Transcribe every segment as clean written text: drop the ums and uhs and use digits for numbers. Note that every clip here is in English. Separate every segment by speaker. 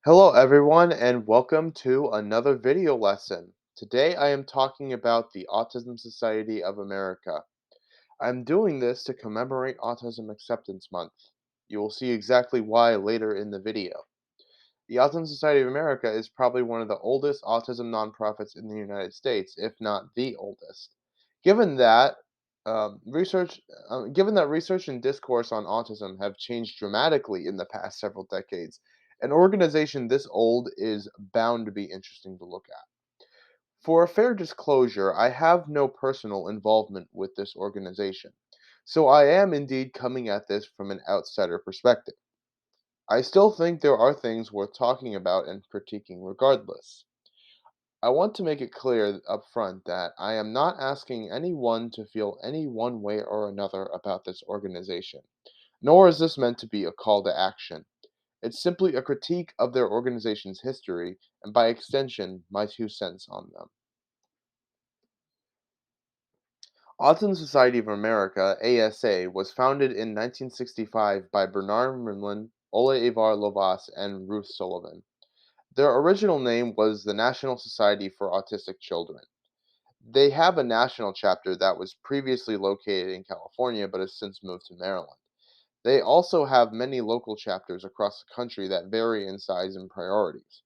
Speaker 1: Hello everyone and welcome to another video lesson. Today I am talking about the Autism Society of America. I'm doing this to commemorate Autism Acceptance Month. You will see exactly why later in the video. The Autism Society of America is probably one of the oldest autism nonprofits in the United States, if not the oldest. Given that given that research and discourse on autism have changed dramatically in the past several decades, an organization this old is bound to be interesting to look at. For a fair disclosure, I have no personal involvement with this organization, so I am indeed coming at this from an outsider perspective. I still think there are things worth talking about and critiquing regardless. I want to make it clear up front that I am not asking anyone to feel any one way or another about this organization, nor is this meant to be a call to action. It's simply a critique of their organization's history, and by extension, my 2 cents on them. Autism Society of America, ASA, was founded in 1965 by Bernard Rimland, Ole Ivar Lovas, and Ruth Sullivan. Their original name was the National Society for Autistic Children. They have a national chapter that was previously located in California but has since moved to Maryland. They also have many local chapters across the country that vary in size and priorities.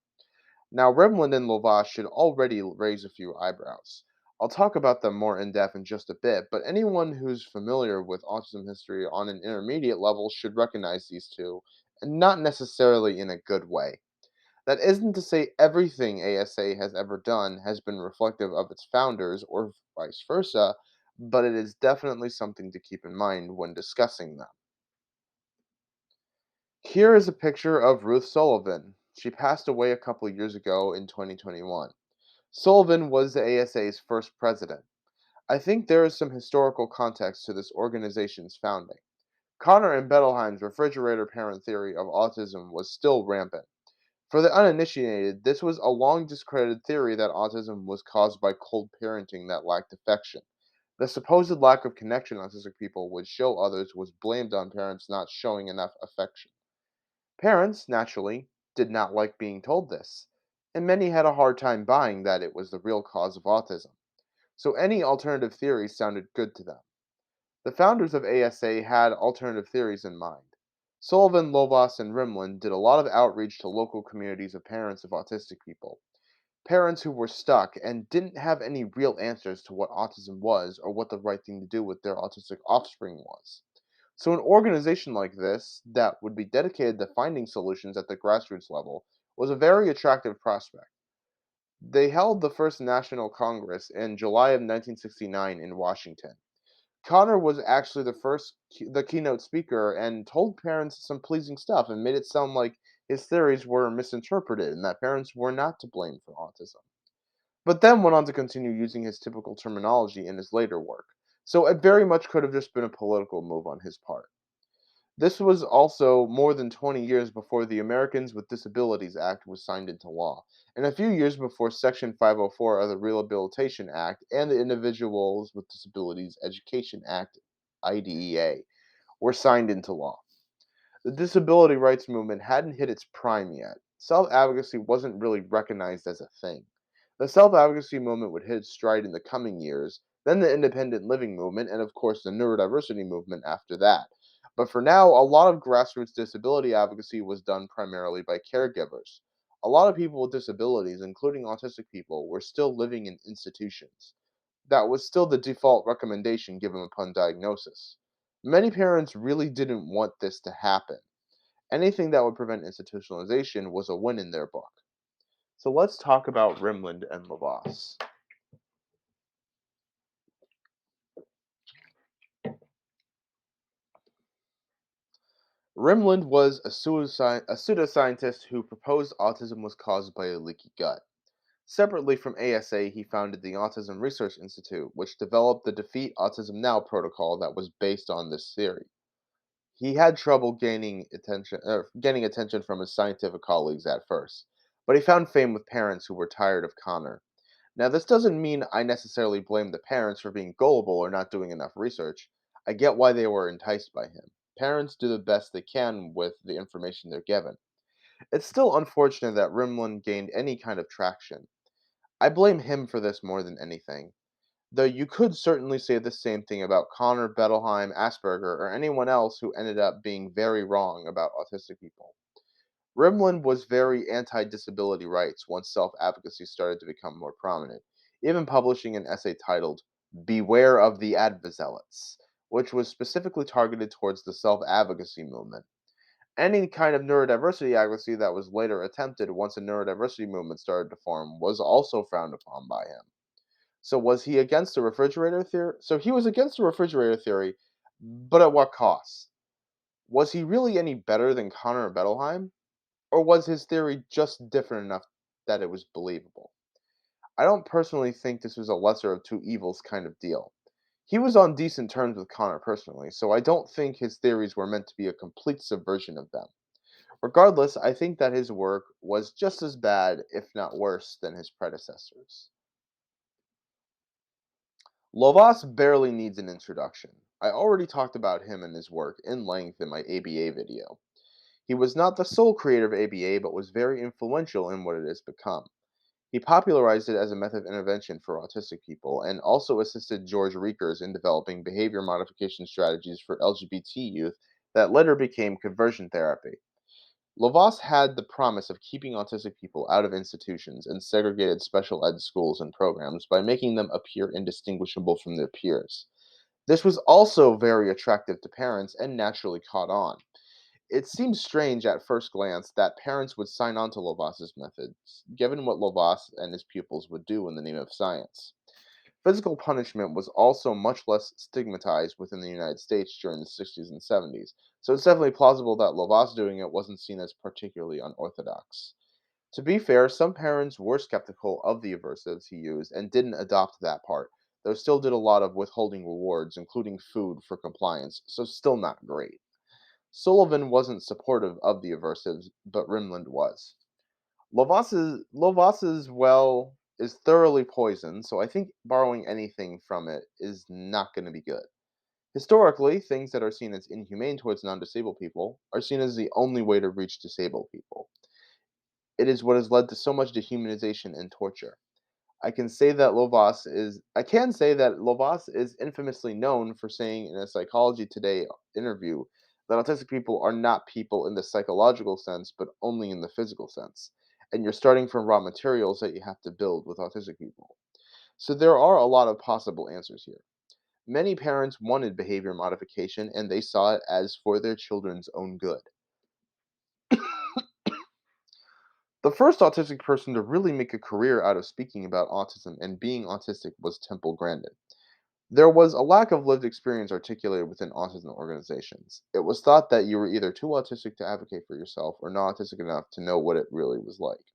Speaker 1: Now, Remlin and Lovash should already raise a few eyebrows. I'll talk about them more in depth in just a bit, but anyone who's familiar with autism history on an intermediate level should recognize these two, and not necessarily in a good way. That isn't to say everything ASA has ever done has been reflective of its founders or vice versa, but it is definitely something to keep in mind when discussing them. Here is a picture of Ruth Sullivan. She passed away a couple years ago in 2021. Sullivan was the ASA's first president. I think there is some historical context to this organization's founding. Connor and Bettelheim's refrigerator parent theory of autism was still rampant. For the uninitiated, this was a long discredited theory that autism was caused by cold parenting that lacked affection. The supposed lack of connection autistic people would show others was blamed on parents not showing enough affection. Parents, naturally, did not like being told this, and many had a hard time buying that it was the real cause of autism. So any alternative theory sounded good to them. The founders of ASA had alternative theories in mind. Sullivan, Lovas, and Rimland did a lot of outreach to local communities of parents of autistic people. Parents who were stuck and didn't have any real answers to what autism was or what the right thing to do with their autistic offspring was. So, an organization like this, that would be dedicated to finding solutions at the grassroots level, was a very attractive prospect. They held the first National Congress in July of 1969 in Washington. Connor was actually the keynote speaker and told parents some pleasing stuff and made it sound like his theories were misinterpreted and that parents were not to blame for autism. But then went on to continue using his typical terminology in his later work. So it very much could have just been a political move on his part. This was also more than 20 years before the Americans with Disabilities Act was signed into law, and a few years before Section 504 of the Rehabilitation Act and the Individuals with Disabilities Education Act, IDEA, were signed into law. The disability rights movement hadn't hit its prime yet. Self advocacy wasn't really recognized as a thing. The self advocacy movement would hit its stride in the coming years, then the independent living movement, and of course the neurodiversity movement after that. But for now, a lot of grassroots disability advocacy was done primarily by caregivers. A lot of people with disabilities, including autistic people, were still living in institutions. That was still the default recommendation given upon diagnosis. Many parents really didn't want this to happen. Anything that would prevent institutionalization was a win in their book. So let's talk about Rimland and Lavos. Rimland was a pseudoscientist who proposed autism was caused by a leaky gut. Separately from ASA, he founded the Autism Research Institute, which developed the Defeat Autism Now protocol that was based on this theory. He had trouble gaining attention from his scientific colleagues at first, but he found fame with parents who were tired of Connor. Now, this doesn't mean I necessarily blame the parents for being gullible or not doing enough research. I get why they were enticed by him. Parents do the best they can with the information they're given. It's still unfortunate that Rimland gained any kind of traction. I blame him for this more than anything. Though you could certainly say the same thing about Connor, Bettelheim, Asperger, or anyone else who ended up being very wrong about autistic people. Rimland was very anti disability rights once self advocacy started to become more prominent, even publishing an essay titled Beware of the Advozealots, which was specifically targeted towards the self advocacy movement. Any kind of neurodiversity advocacy that was later attempted once a neurodiversity movement started to form was also frowned upon by him. So was he against the refrigerator theory? So he was against the refrigerator theory, but at what cost? Was he really any better than Connor Bettelheim? Or was his theory just different enough that it was believable? I don't personally think this was a lesser of two evils kind of deal. He was on decent terms with Connor personally, so I don't think his theories were meant to be a complete subversion of them. Regardless, I think that his work was just as bad, if not worse, than his predecessors. Lovas barely needs an introduction. I already talked about him and his work in length in my ABA video. He was not the sole creator of ABA, but was very influential in what it has become. He popularized it as a method of intervention for autistic people and also assisted George Riekers in developing behavior modification strategies for LGBT youth that later became conversion therapy. Lovas had the promise of keeping autistic people out of institutions and segregated special ed schools and programs by making them appear indistinguishable from their peers. This was also very attractive to parents and naturally caught on. It seems strange at first glance that parents would sign on to Lovas's methods, given what Lovas and his pupils would do in the name of science. Physical punishment was also much less stigmatized within the United States during the 60s and 70s, so it's definitely plausible that Lovas doing it wasn't seen as particularly unorthodox. To be fair, some parents were skeptical of the aversives he used and didn't adopt that part, though still did a lot of withholding rewards, including food, for compliance, so still not great. Sullivan wasn't supportive of the aversives, but Rimland was. Lovas's well is thoroughly poisoned, so I think borrowing anything from it is not going to be good. Historically, things that are seen as inhumane towards non-disabled people are seen as the only way to reach disabled people. It is what has led to so much dehumanization and torture. I can say that Lovas is infamously known for saying in a Psychology Today interview that autistic people are not people in the psychological sense, but only in the physical sense. And you're starting from raw materials that you have to build with autistic people. So there are a lot of possible answers here. Many parents wanted behavior modification and they saw it as for their children's own good. The first autistic person to really make a career out of speaking about autism and being autistic was Temple Grandin. There was a lack of lived experience articulated within autism organizations. It was thought that you were either too autistic to advocate for yourself or not autistic enough to know what it really was like.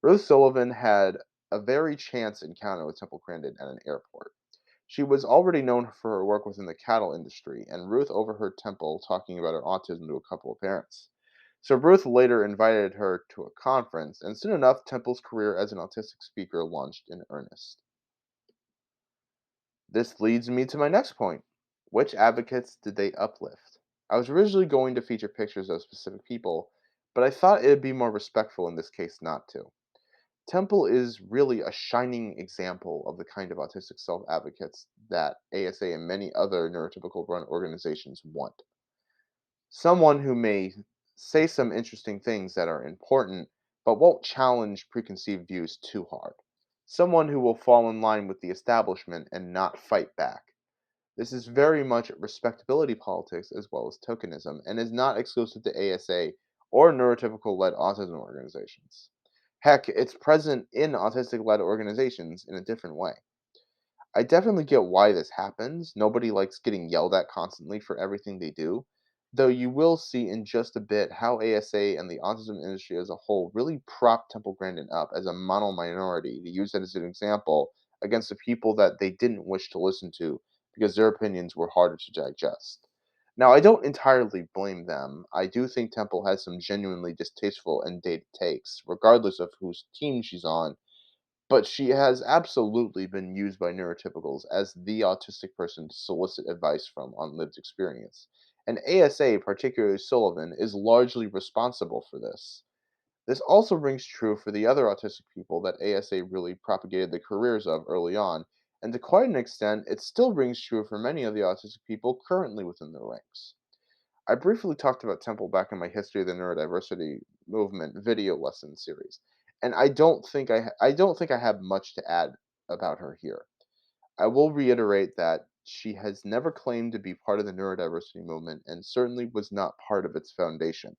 Speaker 1: Ruth Sullivan had a very chance encounter with Temple Grandin at an airport. She was already known for her work within the cattle industry, and Ruth overheard Temple talking about her autism to a couple of parents. So Ruth later invited her to a conference, and soon enough, Temple's career as an autistic speaker launched in earnest. This leads me to my next point. Which advocates did they uplift? I was originally going to feature pictures of specific people, but I thought it'd be more respectful in this case not to. Temple is really a shining example of the kind of autistic self advocates that ASA and many other neurotypical run organizations want. Someone who may say some interesting things that are important, but won't challenge preconceived views too hard. Someone who will fall in line with the establishment and not fight back. This is very much respectability politics as well as tokenism, and is not exclusive to ASA or neurotypical led autism organizations. Heck, it's present in autistic led organizations in a different way. I definitely get why this happens. Nobody likes getting yelled at constantly for everything they do, though you will see in just a bit how ASA and the autism industry as a whole really prop Temple Grandin up as a mono minority to use it as an example against the people that they didn't wish to listen to because their opinions were harder to digest. Now, I don't entirely blame them. I do think Temple has some genuinely distasteful and dated takes, regardless of whose team she's on, but she has absolutely been used by neurotypicals as the autistic person to solicit advice from on lived experience. And ASA, particularly Sullivan, is largely responsible for this. This also rings true for the other autistic people that ASA really propagated the careers of early on, and to quite an extent, it still rings true for many of the autistic people currently within their ranks. I briefly talked about Temple back in my History of the Neurodiversity Movement video lesson series, and I don't think I have much to add about her here. I will reiterate that she has never claimed to be part of the neurodiversity movement and certainly was not part of its foundation.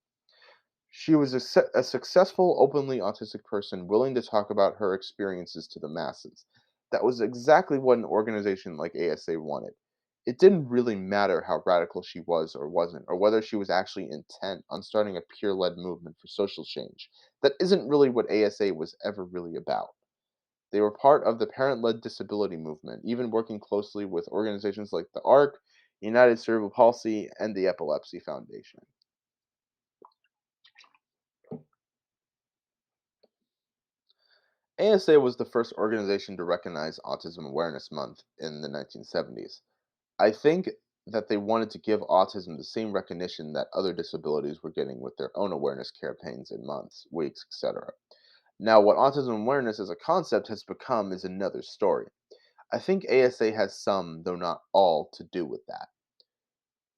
Speaker 1: She was a successful, openly autistic person willing to talk about her experiences to the masses. That was exactly what an organization like ASA wanted. It didn't really matter how radical she was or wasn't, or whether she was actually intent on starting a peer led movement for social change. That isn't really what ASA was ever really about. They were part of the parent led disability movement, even working closely with organizations like the ARC, United Cerebral Palsy, and the Epilepsy Foundation. ASA was the first organization to recognize Autism Awareness Month in the 1970s. I think that they wanted to give autism the same recognition that other disabilities were getting with their own awareness campaigns in months, weeks, etc. Now, what autism awareness as a concept has become is another story. I think ASA has some, though not all, to do with that.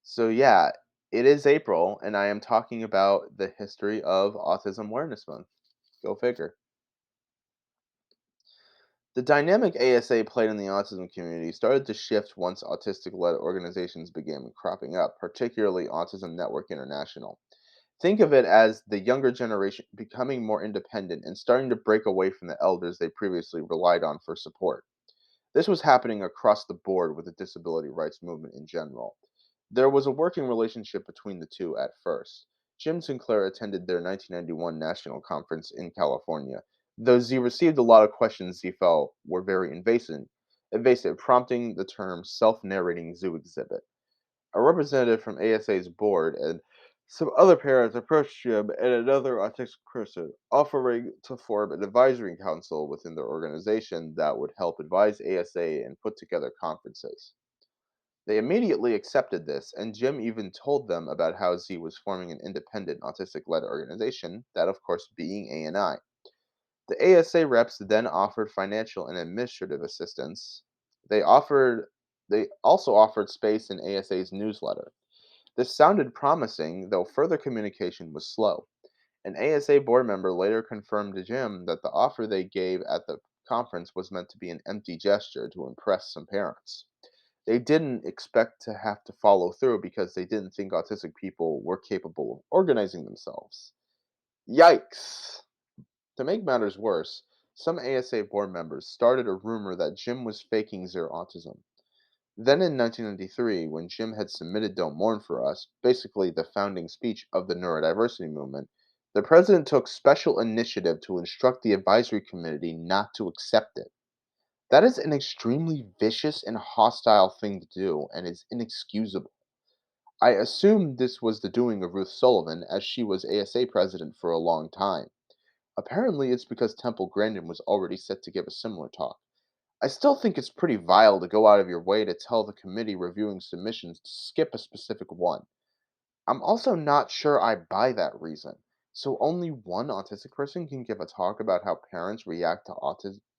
Speaker 1: So, yeah, it is April, and I am talking about the history of Autism Awareness Month. Go figure. The dynamic ASA played in the autism community started to shift once autistic led organizations began cropping up, particularly Autism Network International. Think of it as the younger generation becoming more independent and starting to break away from the elders they previously relied on for support. This was happening across the board with the disability rights movement in general. There was a working relationship between the two at first. Jim Sinclair attended their 1991 national conference in California, though he received a lot of questions he felt were very invasive, prompting the term self-narrating zoo exhibit. A representative from ASA's board and some other parents approached Jim and another autistic person, offering to form an advisory council within their organization that would help advise ASA and put together conferences. They immediately accepted this, and Jim even told them about how Z was forming an independent autistic led organization, that of course being ANI. The ASA reps then offered financial and administrative assistance. They offered they also offered space in ASA's newsletter. This sounded promising, though further communication was slow. An ASA board member later confirmed to Jim that the offer they gave at the conference was meant to be an empty gesture to impress some parents. They didn't expect to have to follow through because they didn't think autistic people were capable of organizing themselves. Yikes! To make matters worse, some ASA board members started a rumor that Jim was faking their autism. Then in 1993, when Jim had submitted Don't Mourn for Us, basically the founding speech of the neurodiversity movement, the president took special initiative to instruct the advisory committee not to accept it. That is an extremely vicious and hostile thing to do and is inexcusable. I assume this was the doing of Ruth Sullivan, as she was ASA president for a long time. Apparently, it's because Temple Grandin was already set to give a similar talk. I still think it's pretty vile to go out of your way to tell the committee reviewing submissions to skip a specific one. I'm also not sure I buy that reason. So only one autistic person can give a talk about how parents react to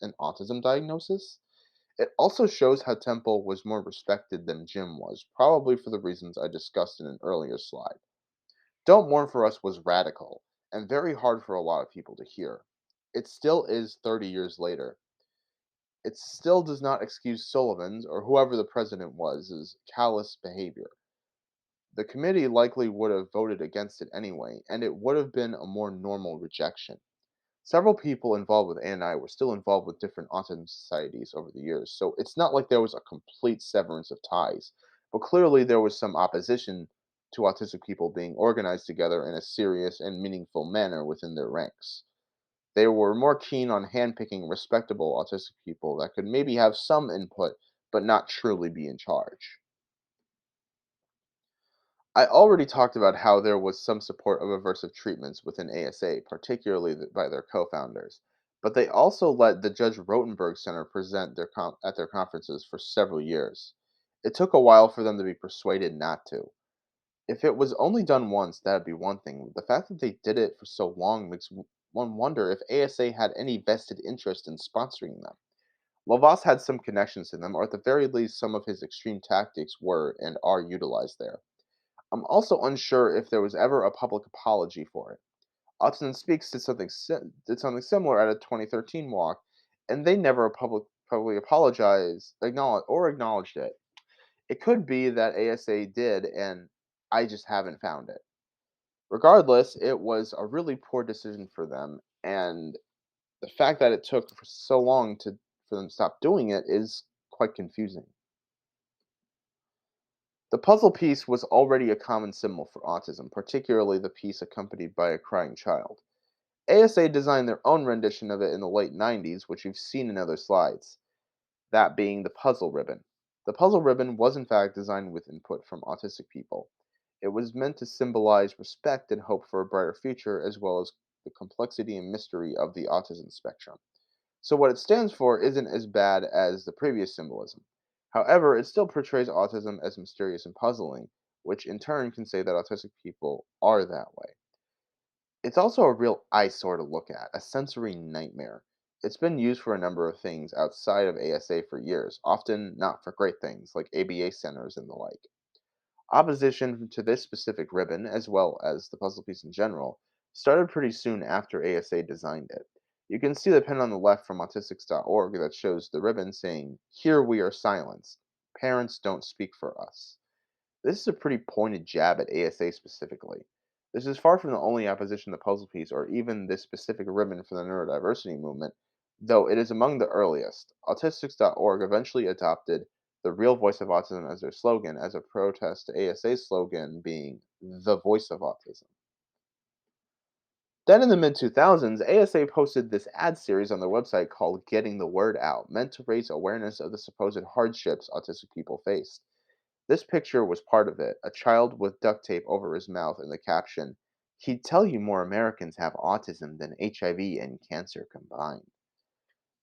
Speaker 1: an autism diagnosis? It also shows how Temple was more respected than Jim was, probably for the reasons I discussed in an earlier slide. Don't Mourn for Us was radical and very hard for a lot of people to hear. It still is 30 years later. It still does not excuse Sullivan's or whoever the president was' callous behavior. The committee likely would have voted against it anyway, and it would have been a more normal rejection. Several people involved with ANI were still involved with different autism societies over the years, so it's not like there was a complete severance of ties. But clearly, there was some opposition to autistic people being organized together in a serious and meaningful manner within their ranks. They were more keen on handpicking respectable autistic people that could maybe have some input, but not truly be in charge. I already talked about how there was some support of aversive treatments within ASA, particularly by their co-founders. But they also let the Judge Rotenberg Center present at their conferences for several years. It took a while for them to be persuaded not to. If it was only done once, that'd be one thing. The fact that they did it for so long one wonder if ASA had any vested interest in sponsoring them. Lovas had some connections to them, or at the very least, some of his extreme tactics were and are utilized there. I'm also unsure if there was ever a public apology for it. Autism Speaks did something similar at a 2013 walk, and they never publicly apologized, acknowledged it. It could be that ASA did, and I just haven't found it. Regardless, it was a really poor decision for them, and the fact that it took for so long for them to stop doing it is quite confusing. The puzzle piece was already a common symbol for autism, particularly the piece accompanied by a crying child. ASA designed their own rendition of it in the late 90s, which you've seen in other slides, that being the puzzle ribbon. The puzzle ribbon was in fact designed with input from autistic people. It was meant to symbolize respect and hope for a brighter future, as well as the complexity and mystery of the autism spectrum. So, what it stands for isn't as bad as the previous symbolism. However, it still portrays autism as mysterious and puzzling, which in turn can say that autistic people are that way. It's also a real eyesore to look at, a sensory nightmare. It's been used for a number of things outside of ASA for years, often not for great things like ABA centers and the like. Opposition to this specific ribbon, as well as the puzzle piece in general, started pretty soon after ASA designed it. You can see the pin on the left from autistics.org that shows the ribbon saying, "Here we are silenced. Parents don't speak for us." This is a pretty pointed jab at ASA specifically. This is far from the only opposition to the puzzle piece or even this specific ribbon for the neurodiversity movement, though it is among the earliest. Autistics.org eventually adopted the real voice of autism as their slogan as a protest to ASA's slogan being the voice of autism. Then in the mid 2000s, ASA posted this ad series on their website called Getting the Word Out, meant to raise awareness of the supposed hardships autistic people faced. This picture was part of it, a child with duct tape over his mouth and the caption, "He'd tell you more Americans have autism than HIV and cancer combined."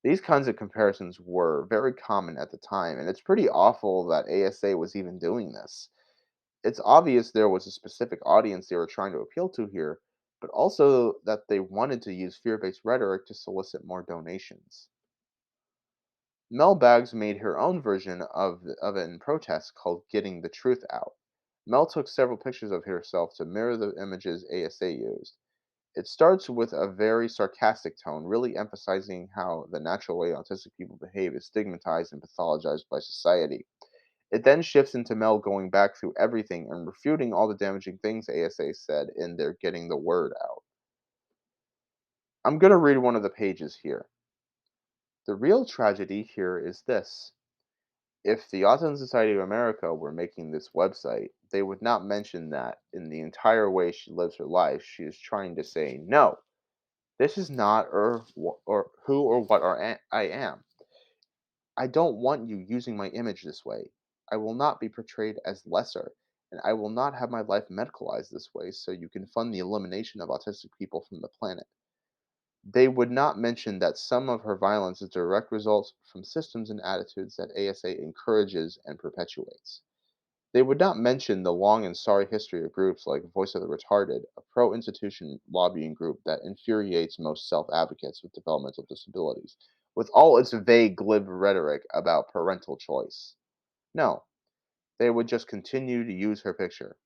Speaker 1: These kinds of comparisons were very common at the time, and it's pretty awful that ASA was even doing this. It's obvious there was a specific audience they were trying to appeal to here, but also that they wanted to use fear based rhetoric to solicit more donations. Mel Baggs made her own version of it in protest called Getting the Truth Out. Mel took several pictures of herself to mirror the images ASA used. It starts with a very sarcastic tone, really emphasizing how the natural way autistic people behave is stigmatized and pathologized by society. It then shifts into Mel going back through everything and refuting all the damaging things ASA said in their Getting the Word Out. I'm going to read one of the pages here. "The real tragedy here is this. If the Autism Society of America were making this website, they would not mention that in the entire way she lives her life, she is trying to say, no, this is not or who or what I am. I don't want you using my image this way. I will not be portrayed as lesser, and I will not have my life medicalized this way so you can fund the elimination of autistic people from the planet." They would not mention that some of her violence is direct results from systems and attitudes that ASA encourages and perpetuates. They would not mention the long and sorry history of groups like Voice of the Retarded, a pro institution lobbying group that infuriates most self advocates with developmental disabilities, with all its vague, glib rhetoric about parental choice. No, they would just continue to use her picture,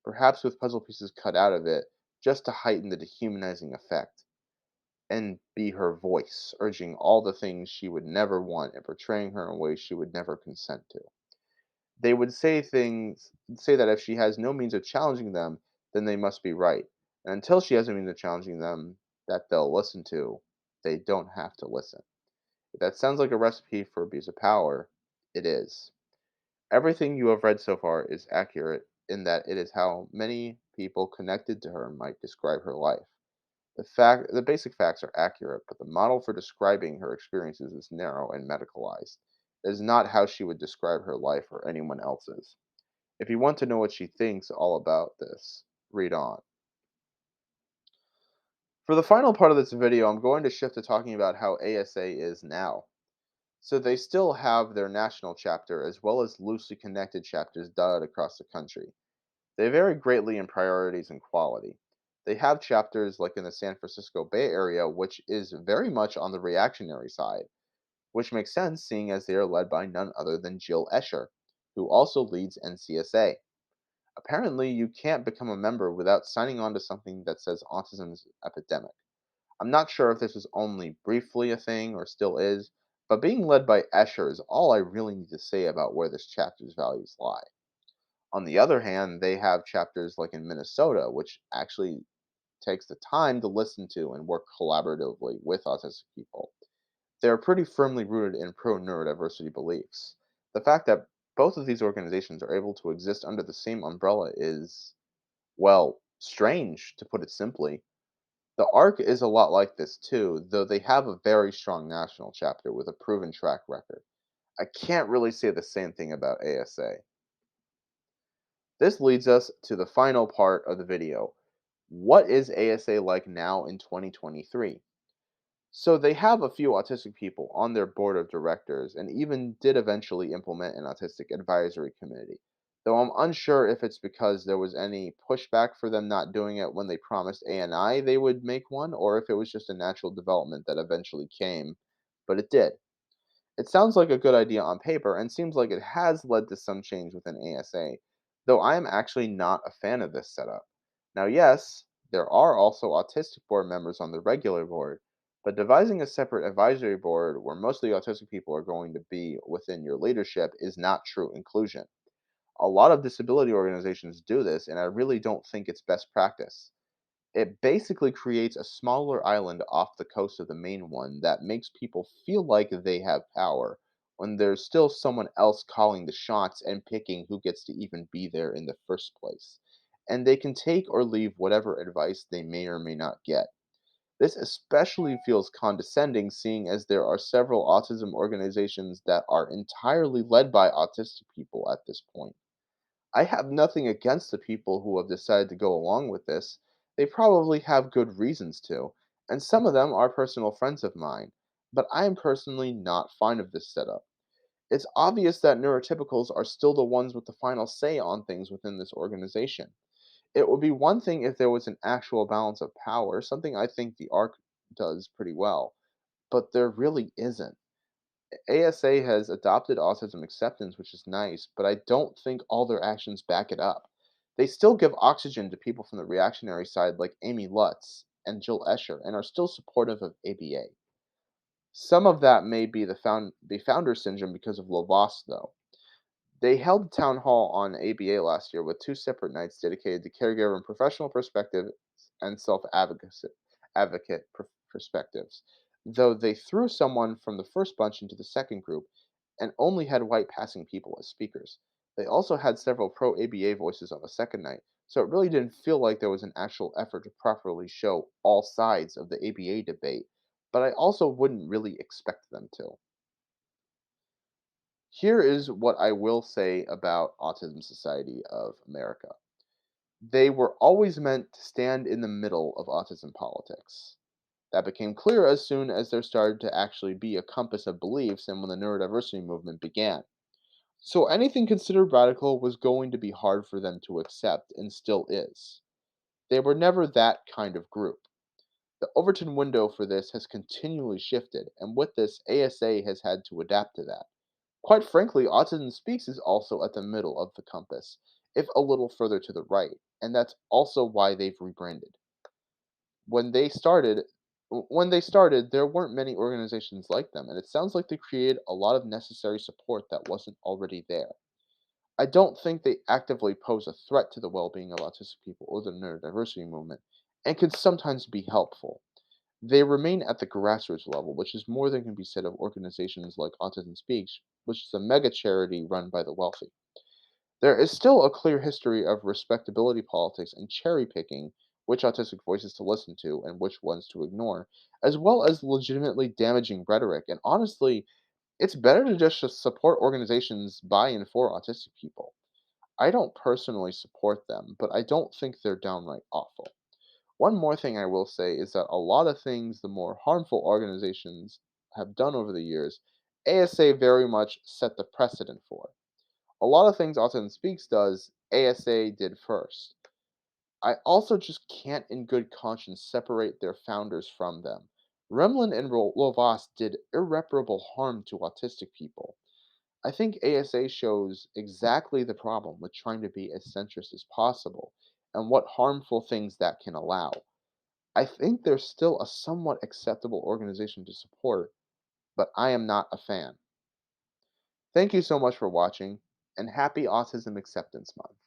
Speaker 1: perhaps with puzzle pieces cut out of it, just to heighten the dehumanizing effect, and be her voice, urging all the things she would never want and portraying her in ways she would never consent to. They would say that if she has no means of challenging them, then they must be right. And until she has a means of challenging them that they'll listen to, they don't have to listen. If that sounds like a recipe for abuse of power, it is. Everything you have read so far is accurate in that it is how many people connected to her might describe her life. The basic facts are accurate, but the model for describing her experiences is narrow and medicalized. It is not how she would describe her life or anyone else's. If you want to know what she thinks all about this, read on. For the final part of this video, I'm going to shift to talking about how ASA is now. So they still have their national chapter as well as loosely connected chapters dotted across the country. They vary greatly in priorities and quality. They have chapters like in the San Francisco Bay Area, which is very much on the reactionary side, which makes sense seeing as they are led by none other than Jill Escher, who also leads NCSA. Apparently, you can't become a member without signing on to something that says autism is epidemic. I'm not sure if this was only briefly a thing or still is, but being led by Escher is all I really need to say about where this chapter's values lie. On the other hand, they have chapters like in Minnesota, which actually takes the time to listen to and work collaboratively with autistic people. They're pretty firmly rooted in pro neurodiversity beliefs. The fact that both of these organizations are able to exist under the same umbrella is, well, strange, to put it simply. The ARC is a lot like this too, though they have a very strong national chapter with a proven track record. I can't really say the same thing about ASA. This leads us to the final part of the video. What is ASA like now in 2023? So they have a few autistic people on their board of directors and even did eventually implement an autistic advisory committee. Though I'm unsure if it's because there was any pushback for them not doing it when they promised ANI they would make one, or if it was just a natural development that eventually came, but it did. It sounds like a good idea on paper and seems like it has led to some change within ASA, though I am actually not a fan of this setup. Now, yes, there are also autistic board members on the regular board, but devising a separate advisory board where most of the autistic people are going to be within your leadership is not true inclusion. A lot of disability organizations do this, and I really don't think it's best practice. It basically creates a smaller island off the coast of the main one that makes people feel like they have power when there's still someone else calling the shots and picking who gets to even be there in the first place. And they can take or leave whatever advice they may or may not get. This especially feels condescending, seeing as there are several autism organizations that are entirely led by autistic people at this point. I have nothing against the people who have decided to go along with this. They probably have good reasons to, and some of them are personal friends of mine, but I am personally not fond of this setup. It's obvious that neurotypicals are still the ones with the final say on things within this organization. It would be one thing if there was an actual balance of power, something I think the ARC does pretty well, but there really isn't. ASA has adopted autism acceptance, which is nice, but I don't think all their actions back it up. They still give oxygen to people from the reactionary side like Amy Lutz and Jill Escher and are still supportive of ABA. Some of that may be the founder syndrome because of Lovas, though. They held a town hall on ABA last year with two separate nights dedicated to caregiver and professional perspectives and self perspectives, though they threw someone from the first bunch into the second group and only had white passing people as speakers. They also had several pro ABA voices on the second night, so it really didn't feel like there was an actual effort to properly show all sides of the ABA debate, but I also wouldn't really expect them to. Here is what I will say about Autism Society of America. They were always meant to stand in the middle of autism politics. That became clear as soon as there started to actually be a compass of beliefs and when the neurodiversity movement began. So anything considered radical was going to be hard for them to accept and still is. They were never that kind of group. The Overton window for this has continually shifted, and with this, ASA has had to adapt to that. Quite frankly, Autism Speaks is also at the middle of the compass, if a little further to the right, and that's also why they've rebranded. When they started, there weren't many organizations like them, and it sounds like they created a lot of necessary support that wasn't already there. I don't think they actively pose a threat to the well-being of autistic people or the neurodiversity movement, and can sometimes be helpful. They remain at the grassroots level, which is more than can be said of organizations like Autism Speaks, which is a mega charity run by the wealthy. There is still a clear history of respectability politics and cherry picking which autistic voices to listen to and which ones to ignore, as well as legitimately damaging rhetoric. And honestly, it's better to just support organizations by and for autistic people. I don't personally support them, but I don't think they're downright awful. One more thing I will say is that a lot of things the more harmful organizations have done over the years, ASA very much set the precedent for. A lot of things Autism Speaks does, ASA did first. I also just can't, in good conscience, separate their founders from them. Remlin and Lovaas did irreparable harm to autistic people. I think ASA shows exactly the problem with trying to be as centrist as possible and what harmful things that can allow. I think they're still a somewhat acceptable organization to support, but I am not a fan. Thank you so much for watching, and happy Autism Acceptance Month.